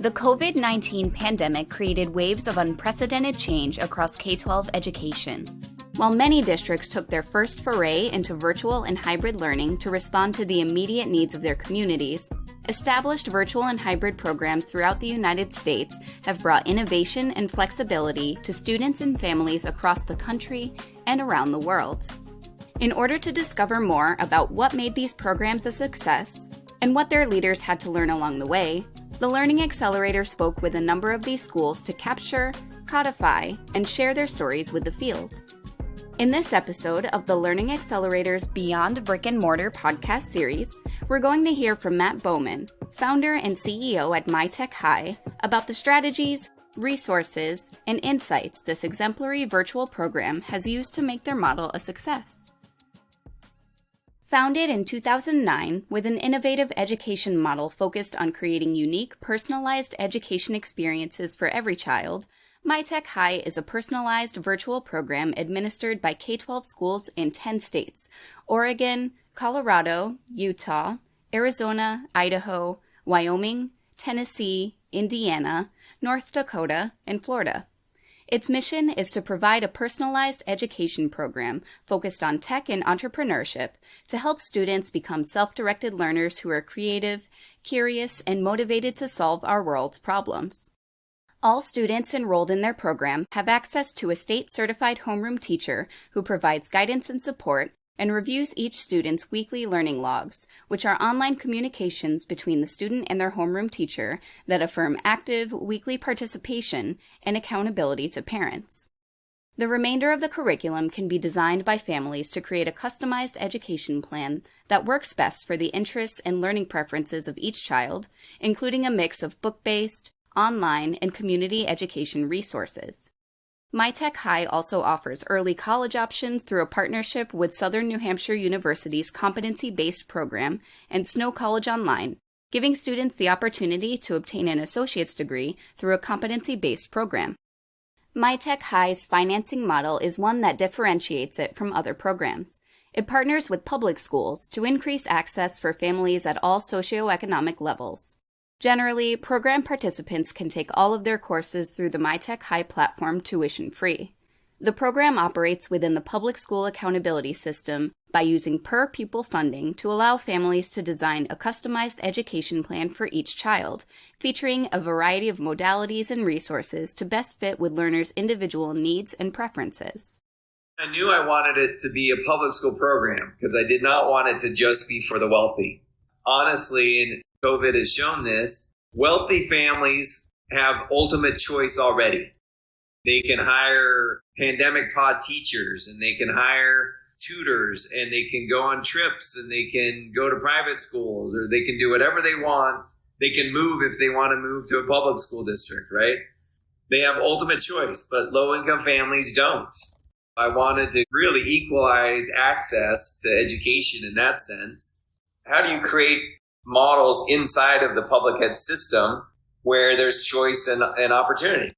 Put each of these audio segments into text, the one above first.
The COVID-19 pandemic created waves of unprecedented change across K-12 education. While many districts took their first foray into virtual and hybrid learning to respond to the immediate needs of their communities, established virtual and hybrid programs throughout the United States have brought innovation and flexibility to students and families across the country and around the world. In order to discover more about what made these programs a success and what their leaders had to learn along the way, the Learning Accelerator spoke with a number of these schools to capture, codify, and share their stories with the field. In this episode of the Learning Accelerator's Beyond Brick and Mortar podcast series, we're going to hear from Matt Bowman, founder and CEO at MyTech High, about the strategies, resources, and insights this exemplary virtual program has used to make their model a success. Founded in 2009 with an innovative education model focused on creating unique, personalized education experiences for every child, MyTech High is a personalized virtual program administered by K-12 schools in 10 states: Oregon, Colorado, Utah, Arizona, Idaho, Wyoming, Tennessee, Indiana, North Dakota, and Florida. Its mission is to provide a personalized education program focused on tech and entrepreneurship to help students become self-directed learners who are creative, curious, and motivated to solve our world's problems. All students enrolled in their program have access to a state-certified homeroom teacher who provides guidance and support and reviews each student's weekly learning logs, which are online communications between the student and their homeroom teacher that affirm active, weekly participation and accountability to parents. The remainder of the curriculum can be designed by families to create a customized education plan that works best for the interests and learning preferences of each child, including a mix of book-based, online, and community education resources. MyTech High also offers early college options through a partnership with Southern New Hampshire University's competency-based program and Snow College Online, giving students the opportunity to obtain an associate's degree through a competency-based program. MyTech High's financing model is one that differentiates it from other programs. It partners with public schools to increase access for families at all socioeconomic levels. Generally, program participants can take all of their courses through the MyTech High platform tuition-free. The program operates within the public school accountability system by using per-pupil funding to allow families to design a customized education plan for each child, featuring a variety of modalities and resources to best fit with learners' individual needs and preferences. I knew I wanted it to be a public school program because I did not want it to just be for the wealthy. Honestly, and COVID has shown this, wealthy families have ultimate choice already. They can hire pandemic pod teachers, and they can hire tutors, and they can go on trips, and they can go to private schools, or they can do whatever they want. They can move if they want to move to a public school district, right? They have ultimate choice, but low-income families don't. I wanted to really equalize access to education in that sense. How do you create models inside of the public ed system where there's choice and opportunity?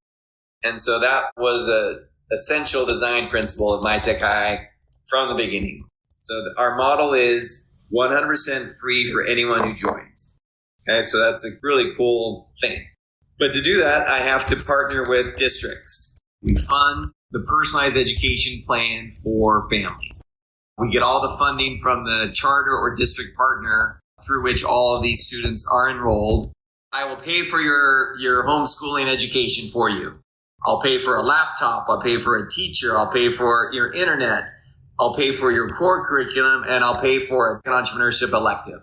And so that was a essential design principle of MyTech High from the beginning. So our model is 100% free for anyone who joins. Okay, so that's a really cool thing. But to do that, I have to partner with districts. We fund the personalized education plan for families. We get all the funding from the charter or district partner through which all of these students are enrolled. I will pay for your homeschooling education for you. I'll pay for a laptop. I'll pay for a teacher. I'll pay for your internet. I'll pay for your core curriculum, and I'll pay for an entrepreneurship elective.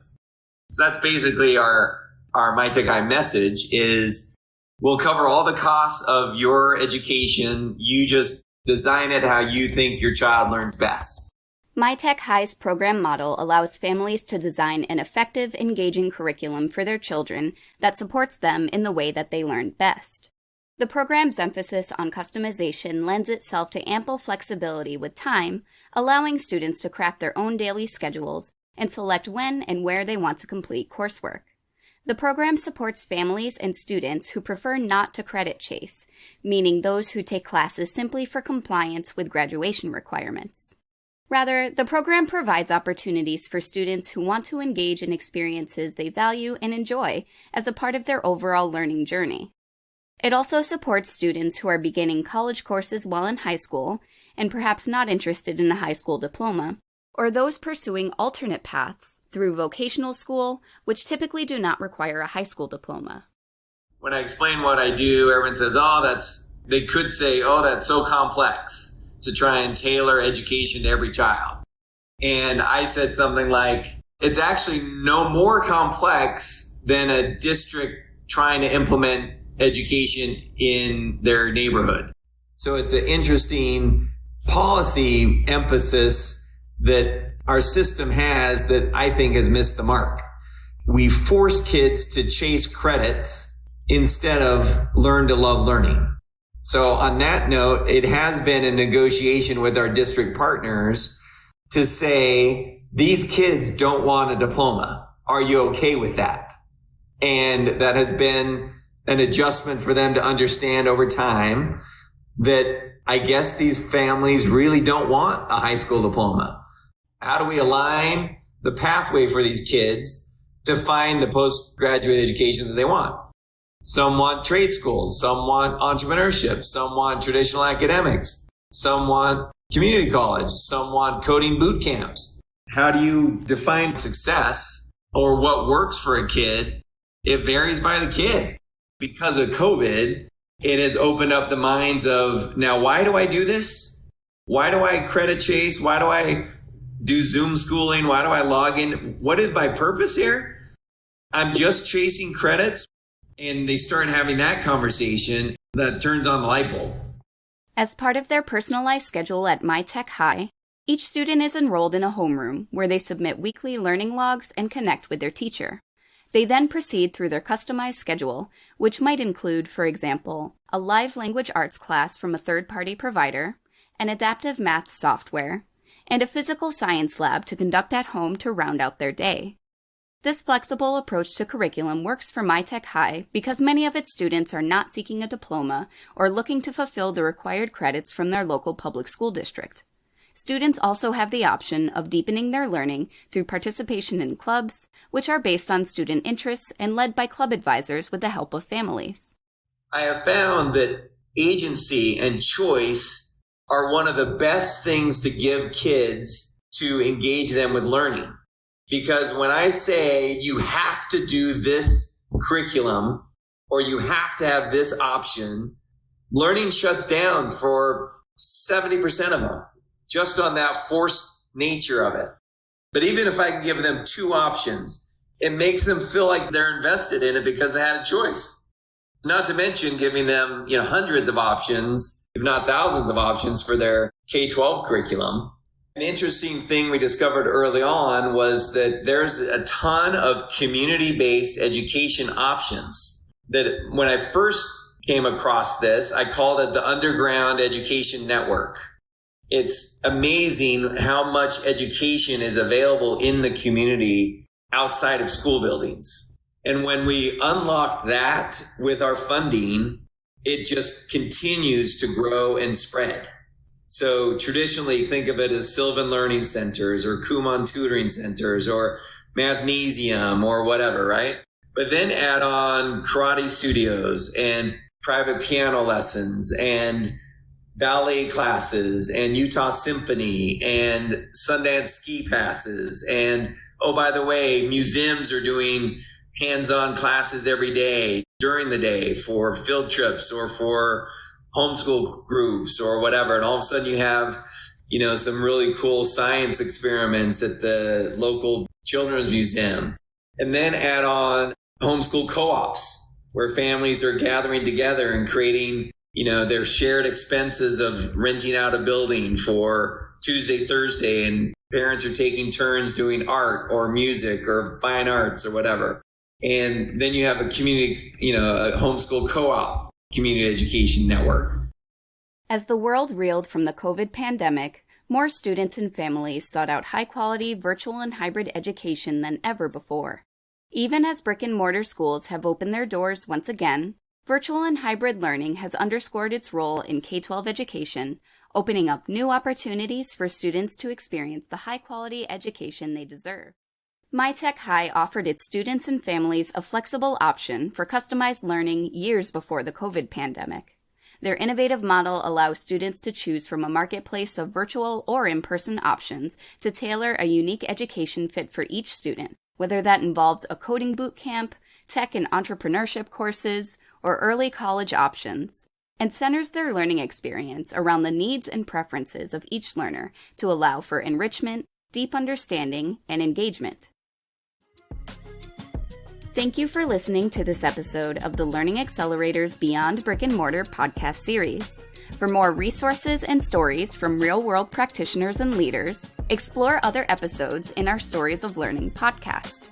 So that's basically our MyTech High message is we'll cover all the costs of your education. You just design it how you think your child learns best. MyTech High's program model allows families to design an effective, engaging curriculum for their children that supports them in the way that they learn best. The program's emphasis on customization lends itself to ample flexibility with time, allowing students to craft their own daily schedules and select when and where they want to complete coursework. The program supports families and students who prefer not to credit chase, meaning those who take classes simply for compliance with graduation requirements. Rather, the program provides opportunities for students who want to engage in experiences they value and enjoy as a part of their overall learning journey. It also supports students who are beginning college courses while in high school and perhaps not interested in a high school diploma, or those pursuing alternate paths through vocational school, which typically do not require a high school diploma. When I explain what I do, everyone says, they could say, that's so complex to try and tailor education to every child. And I said something like, it's actually no more complex than a district trying to implement education in their neighborhood. So it's an interesting policy emphasis that our system has that I think has missed the mark. We force kids to chase credits instead of learn to love learning. So on that note, it has been a negotiation with our district partners to say, these kids don't want a diploma. Are you okay with that? And that has been an adjustment for them to understand over time that I guess these families really don't want a high school diploma. How do we align the pathway for these kids to find the postgraduate education that they want? Some want trade schools, some want entrepreneurship, some want traditional academics, some want community college, some want coding boot camps. How do you define success or what works for a kid? It varies by the kid. Because of COVID, it has opened up the minds of, now, why do I do this? Why do I credit chase? Why do I do Zoom schooling? Why do I log in? What is my purpose here? I'm just chasing credits. And they start having that conversation that turns on the light bulb. As part of their personalized schedule at MyTech High, each student is enrolled in a homeroom where they submit weekly learning logs and connect with their teacher. They then proceed through their customized schedule, which might include, for example, a live language arts class from a third-party provider, an adaptive math software, and a physical science lab to conduct at home to round out their day. This flexible approach to curriculum works for MyTech High because many of its students are not seeking a diploma or looking to fulfill the required credits from their local public school district. Students also have the option of deepening their learning through participation in clubs, which are based on student interests and led by club advisors with the help of families. I have found that agency and choice are one of the best things to give kids to engage them with learning. Because when I say you have to do this curriculum or you have to have this option, learning shuts down for 70% of them, just on that forced nature of it. But even if I can give them two options, it makes them feel like they're invested in it because they had a choice. Not to mention giving them, hundreds of options, if not thousands of options for their K-12 curriculum. An interesting thing we discovered early on was that there's a ton of community-based education options that when I first came across this, I called it the Underground Education Network. It's amazing how much education is available in the community outside of school buildings. And when we unlock that with our funding, it just continues to grow and spread. So traditionally, think of it as Sylvan Learning Centers or Kumon Tutoring Centers or Mathnesium or whatever, right? But then add on karate studios and private piano lessons and ballet classes and Utah Symphony and Sundance ski passes. And, oh, by the way, museums are doing hands-on classes every day during the day for field trips or for homeschool groups or whatever. And all of a sudden you have, some really cool science experiments at the local children's museum. And then add on homeschool co-ops where families are gathering together and creating, their shared expenses of renting out a building for Tuesday, Thursday, and parents are taking turns doing art or music or fine arts or whatever. And then you have a community, a homeschool co-op community education network. As the world reeled from the COVID pandemic, more students and families sought out high-quality virtual and hybrid education than ever before. Even as brick and mortar schools have opened their doors once again, Virtual and hybrid learning has underscored its role in K-12 education, opening up new opportunities for students to experience the high-quality education they deserve. MyTech High offered its students and families a flexible option for customized learning years before the COVID pandemic. Their innovative model allows students to choose from a marketplace of virtual or in-person options to tailor a unique education fit for each student, whether that involves a coding boot camp, tech and entrepreneurship courses, or early college options, and centers their learning experience around the needs and preferences of each learner to allow for enrichment, deep understanding, and engagement. Thank you for listening to this episode of the Learning Accelerator's Beyond Brick and Mortar podcast series. For more resources and stories from real-world practitioners and leaders, explore other episodes in our Stories of Learning podcast.